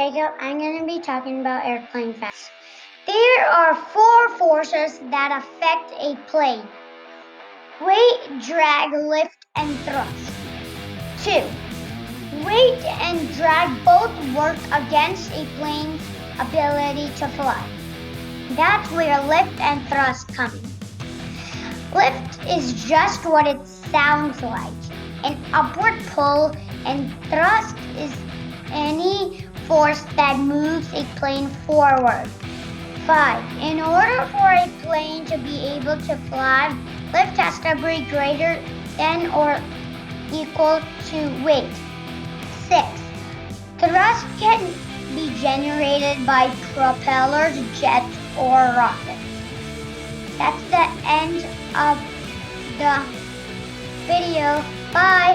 Jacob. I'm going to be talking about airplane facts. There are four forces that affect a plane: weight, drag, lift, and thrust. 2. Weight and drag both work against a plane's ability to fly. That's where lift and thrust come in. Lift is just what it sounds like, an upward pull, and thrust is any force that moves a plane forward. 5. In order for a plane to be able to fly, lift has to be greater than or equal to weight. 6. Thrust can be generated by propellers, jets, or rockets. That's the end of the video. Bye!